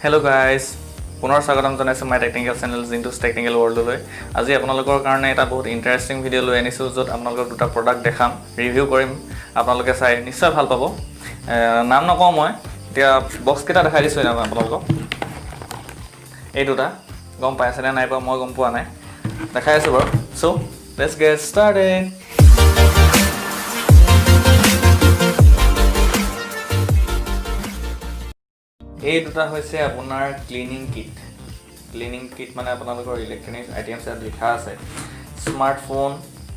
Hello guys, পুনৰ স্বাগতম জনাইছো মাই টেকনিকেল চেনেল জিন্টুছ টেকনিকেল ৱৰ্ল্ডলৈ। আজি আপোনালোকৰ কাৰণে এটা বহুত ইণ্টাৰেষ্টিং ভিডিঅ' লৈ আনিছো য'ত আপোনালোকক দুটা প্ৰডাক্ট দেখাম, ৰিভিউ কৰিম। আপোনালোকে চাই নিশ্চয় ভাল পাব। নাম নকওঁ মই, এতিয়া বক্স কেইটা দেখাই দিছোঁ আপোনালোকক। এই দুটা গম পাইছে নে নাই পোৱা মই গম পোৱা নাই, দেখাই আছোঁ বাৰু। চ' লেটছ গেট ষ্টাৰ্টেড। এই দুটা হৈছে আপোনাৰ ক্লিনিং কিট মানে আপোনালোকৰ ইলেক্ট্ৰনিক্স আইটেমছ ইয়াত লিখা আছে। Smartphone,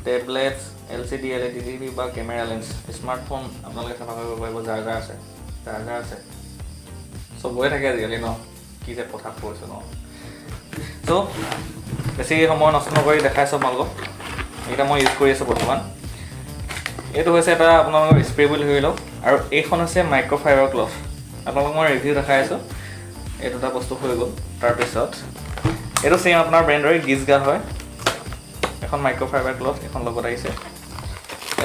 tablets, LCD LED TV বা কেমেৰা লেন্স। স্মাৰ্টফোন আপোনালোকে চাফা কৰিব পাৰিব, চাৰ্জাৰ আছে চবৰে থাকে আজিকালি ন, কি যে কথা কৈছোঁ ন। চ' বেছি সময় নষ্ট নকৰি দেখাইছোঁ আপোনালোকক। এইকেইটা মই ইউজ কৰি আছোঁ বৰ্তমান। এইটো হৈছে এটা আপোনালোকৰ স্প্ৰে বুলি ধৰি লওক, আৰু এইখন হৈছে মাইক্ৰ'ফাইবাৰ ক্লথ। আপোনালোকক মই ৰিভিউ দেখাই আছোঁ। এই দুটা বস্তু হৈ গ'ল। তাৰপিছত এইটো চেম আপোনাৰ ব্ৰেণ্ডৰে গিজগাৰ্ড হয়। এখন মাইক্ৰ'ফাইবাৰ ক্লথ, এখন লগত আহিছে।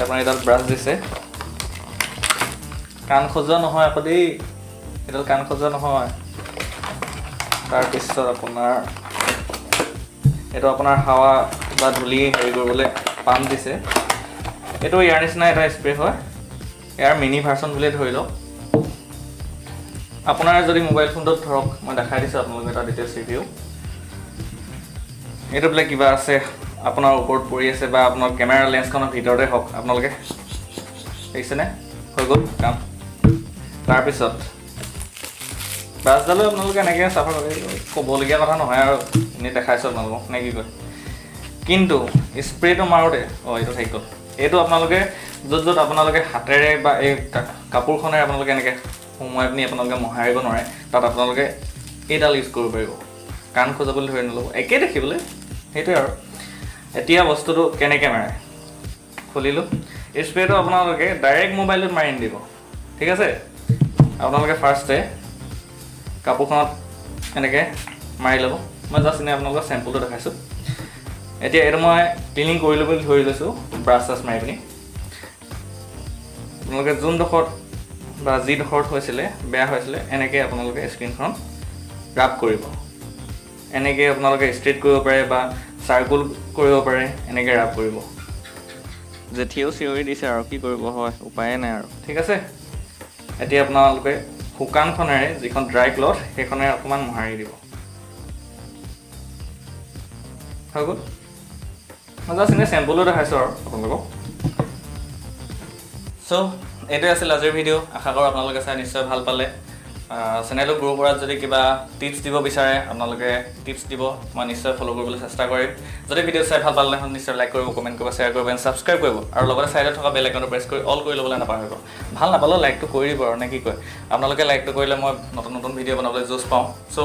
আপোনাৰ এডাল ব্ৰাছ দিছে, কাণ খজোৱা নহয় আকৌ দেই, এডাল কাণ খজোৱা নহয়। তাৰপিছত আপোনাৰ এইটো আপোনাৰ হাৱা বা ধূলি হেৰি কৰিবলৈ পাম্প দিছে। এইটো ইয়াৰ নিচিনা এটা স্প্ৰে হয়, ইয়াৰ মিনি ভাৰ্চন বুলিয়ে ধৰি লওক। আপোনাৰ যদি মোবাইল ফোনটোত ধৰক মই দেখাই দিছোঁ আপোনালোকে এটা ডিটেইলছ ৰিভিউ। এইটো বোলে কিবা আছে আপোনাৰ ওপৰত পৰি আছে, বা আপোনাৰ কেমেৰা লেন্সখনৰ ভিতৰতে হওক, আপোনালোকে দেখিছেনে, হৈ গ'ল কাম। তাৰপিছত ব্ৰাছডালো আপোনালোকে এনেকৈ চাফা কৰি ক'বলগীয়া কথা নহয় আৰু, এনেই দেখাইছোঁ আপোনালোকক নে কি কয়। কিন্তু স্প্ৰেটো মাৰোঁতে এইটো থাকি গ'ল। এইটো আপোনালোকে য'ত আপোনালোকে হাতেৰে বা এই কাপোৰখনেৰে আপোনালোকে এনেকৈ সোমোৱাই পিনি আপোনালোকে মোহাৰিব নোৱাৰে, তাত আপোনালোকে এইডাল ইউজ কৰিব পাৰিব। কাণ খোজাবলৈ ধৰি নল'ব, একেই দেখিবলৈ, সেইটোৱে আৰু। এতিয়া বস্তুটো কেনেকৈ মাৰে খুলিলোঁ। স্প্ৰেটো আপোনালোকে ডাইৰেক্ট মোবাইলটোত মাৰি নিদিব, ঠিক আছে। আপোনালোকে ফাৰ্ষ্টে কাপোৰখনত এনেকৈ মাৰি ল'ব। মই জাষ্ট এনেই আপোনালোকক চেম্পুলটো দেখাইছোঁ। এতিয়া এইটো মই ক্লিনিং কৰিলোঁ বুলি ধৰি লৈছোঁ, ব্ৰাছ চাছ মাৰি পিনি। আপোনালোকে যোনডোখৰত বা যিডোখৰত বেয়া হৈছিলে এনেকৈ আপোনালোকে স্ক্ৰীণখনত ৰাব কৰিব। এনেকৈ আপোনালোকে ষ্ট্ৰেইট কৰিব পাৰে বা চাৰ্কুল কৰিব পাৰে, এনেকৈ ৰাব কৰিব। জেঠিয়েও চিঞৰি দিছে আৰু কি কৰিব, হয় উপায়ে নাই আৰু, ঠিক আছে। এতিয়া আপোনালোকে শুকানখনেৰে, যিখন ড্ৰাই ক্লথ সেইখনেৰে অকণমান মোহাৰি দিব, হৈ গ'ল। মই জাষ্ট এনেই চেম্পুলো দেখাইছোঁ আৰু আপোনালোকক। চ' এইটোৱে আছিল আজিৰ ভিডিঅ'। আশা কৰোঁ আপোনালোকে চাই নিশ্চয় ভাল পালে। চেনেলটো গ্ৰ' কৰাত যদি কিবা টিপছ দিব বিচাৰে আপোনালোকে টিপছ দিব, মই নিশ্চয় ফ'ল' কৰিবলৈ চেষ্টা কৰিম। যদি ভিডিঅ' চাই ভাল পালে নিশ্চয় লাইক কৰিব, কমেণ্ট কৰিব, শ্বেয়াৰ কৰিব, এণ্ড ছাবস্ক্ৰাইব কৰিব, আৰু লগতে ছাইডত থকা বেল আইকনটো প্ৰেছ কৰি অল কৰি ল'বলৈ নাপাহৰিব। ভাল নাপালেও লাইকটো কৰি দিব আৰু, নে কি কয়। আপোনালোকে লাইকটো কৰিলে মই নতুন ভিডিঅ' বনাবলৈ জোচ পাওঁ। চ'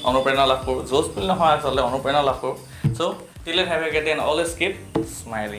অনুপ্ৰেৰণা লাভ কৰোঁ, জোচ বুলি নহয় আচলতে অনুপ্ৰেৰণা লাভ কৰোঁ। So' till it have a great day and always keep smiling.